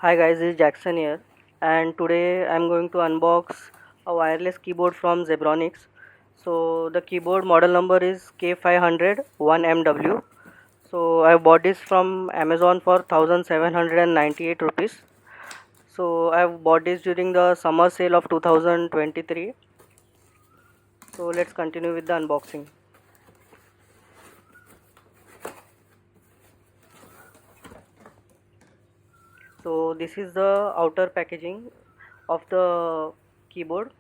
Hi guys, this is Jackson here, and today I'm going to unbox a wireless keyboard from Zebronics. So the keyboard model number is K500 1MW. So I bought this from Amazon for 1798 rupees. So I've bought this during the summer sale of 2023. So let's continue with the unboxing. So this is the outer packaging of the keyboard.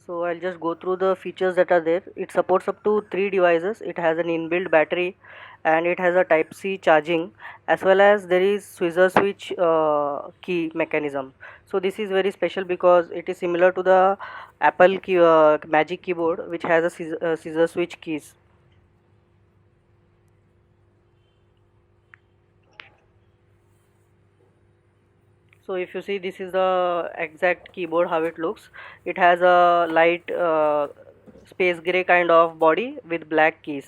So I'll just go through the features that are there. It supports up to 3 devices. It has an inbuilt battery and it has a type C charging, as well as there is scissor switch key mechanism. So this is very special because it is similar to the Apple Magic Keyboard, which has a scissor switch keys. So if you see, this is the exact keyboard how it looks. It has a light space gray kind of body with black keys.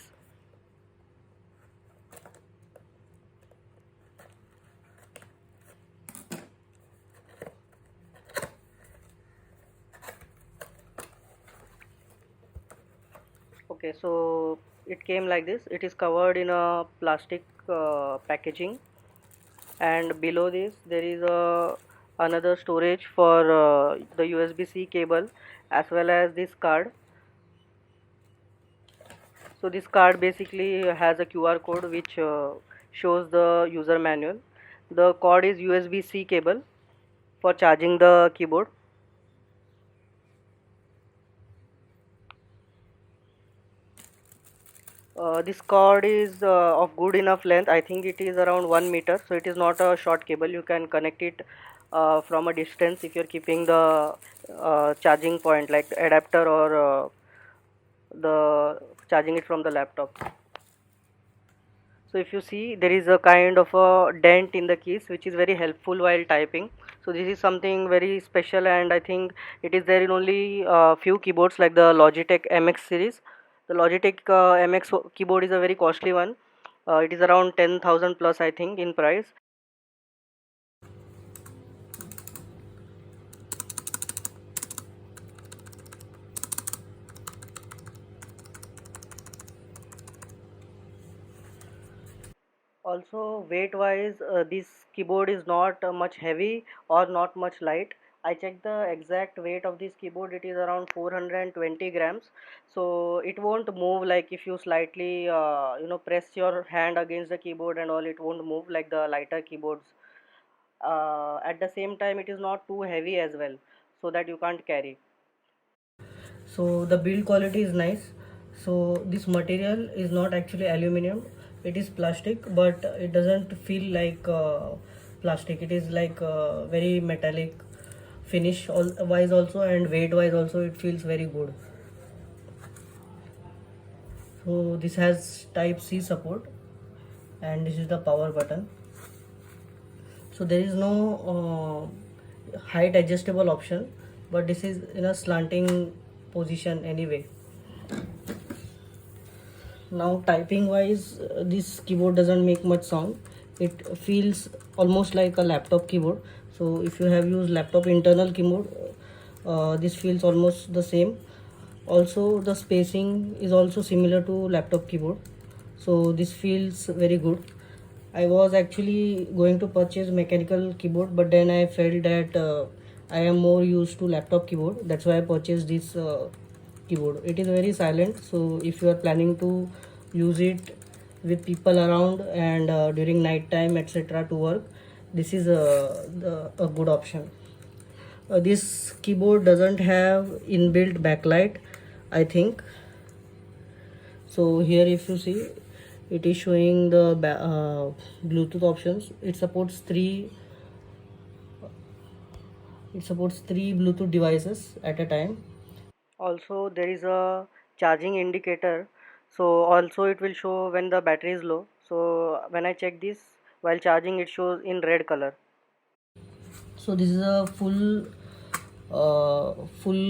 Okay, so it came like this. It is covered in a plastic packaging, and below this there is a another storage for the USB-C cable, as well as this card. So this card basically has a QR code which shows the user manual. The cord is USB-C cable for charging the keyboard. This cord is of good enough length. I think it is around 1 meter, so it is not a short cable. You can connect it from a distance if you're keeping the charging point, like the adapter, or the charging it from the laptop. So if you see, there is a kind of a dent in the keys, which is very helpful while typing. So this is something very special, and I think it is there in only few keyboards like the Logitech MX series. The Logitech MX keyboard is a very costly one. It is around 10,000 plus, I think, in price. Also, weight wise, this keyboard is not much heavy or not much light. I checked the exact weight of this keyboard, it is around 420 grams. So it won't move, like if you slightly press your hand against the keyboard and all, it won't move like the lighter keyboards. At the same time, it is not too heavy as well, so that you can't carry. So the build quality is nice. So this material is not actually aluminum, it is plastic, but it doesn't feel like plastic. It is like very metallic finish wise also, and weight wise also it feels very good. So this has type C support, and this is the power button. So there is no height adjustable option, but this is in a slanting position anyway. Now typing wise, this keyboard doesn't make much sound. It feels almost like a laptop keyboard. So if you have used laptop internal keyboard, this feels almost the same. Also the spacing is also similar to laptop keyboard, so this feels very good. I was actually going to purchase mechanical keyboard, but then I felt that I am more used to laptop keyboard. That's why I purchased this keyboard. It is very silent, so if you are planning to use it with people around and during night time, etc., to work, this is a good option. This keyboard doesn't have inbuilt backlight, I think. So here if you see, it is showing the Bluetooth options. It supports three Bluetooth devices at a time. Also there is a charging indicator, so also it will show when the battery is low. So when I check this while charging, it shows in red color. So this is a full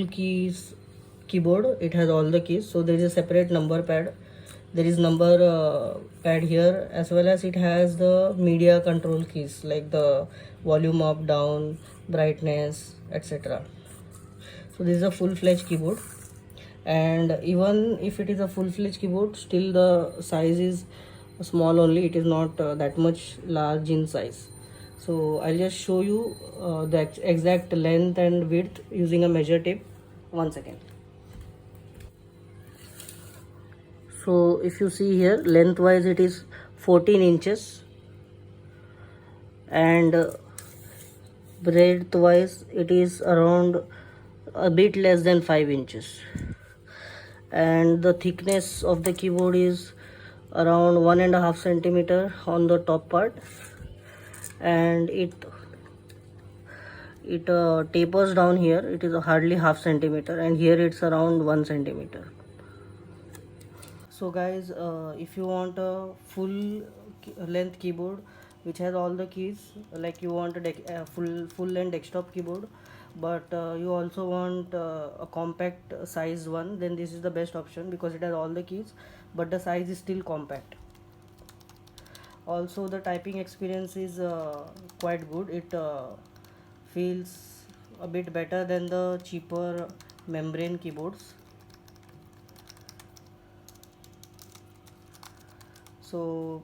keys keyboard. It has all the keys, so there is a separate number pad there is number pad here, as well as it has the media control keys like the volume up, down, brightness, etc. So this is a full-fledged keyboard, and even if it is a full-fledged keyboard, still the size is small only. It is not that much large in size. So I'll just show you the exact length and width using a measure tape. One second. So if you see here, lengthwise it is 14 inches, and breadthwise it is around a bit less than 5 inches, and the thickness of the keyboard is around 1.5 centimeter on the top part, and it tapers down here. It is hardly half centimeter, and here it's around 1 centimeter. So guys, if you want a full length keyboard which has all the keys, like you want a full length desktop keyboard, but you also want a compact size one, then this is the best option because it has all the keys but the size is still compact. Also the typing experience is quite good. It feels a bit better than the cheaper membrane keyboards. So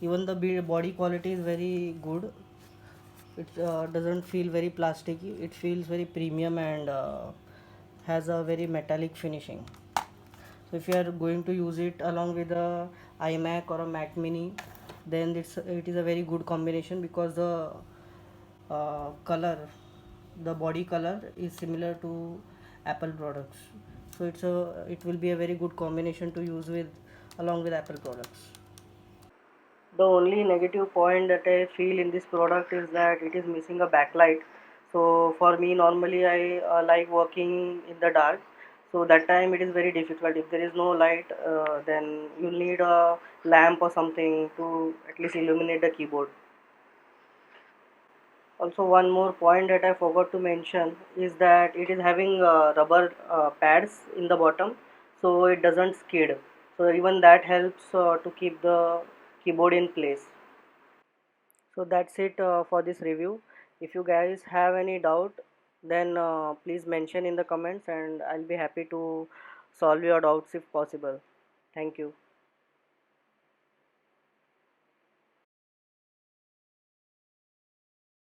even the body quality is very good. It doesn't feel very plasticky. It feels very premium and has a very metallic finishing. So if you are going to use it along with a iMac or a Mac Mini, then it is a very good combination because the color, the body color is similar to Apple products. So it will be a very good combination to use with along with Apple products. The only negative point that I feel in this product is that it is missing a backlight. So for me, normally I like working in the dark. So that time it is very difficult. If there is no light, then you need a lamp or something to at least illuminate the keyboard. Also, one more point that I forgot to mention is that it is having rubber pads in the bottom, so it doesn't skid. So even that helps to keep the keyboard in place. So that's it for this review. If you guys have any doubt, then please mention in the comments and I'll be happy to solve your doubts if possible. Thank you.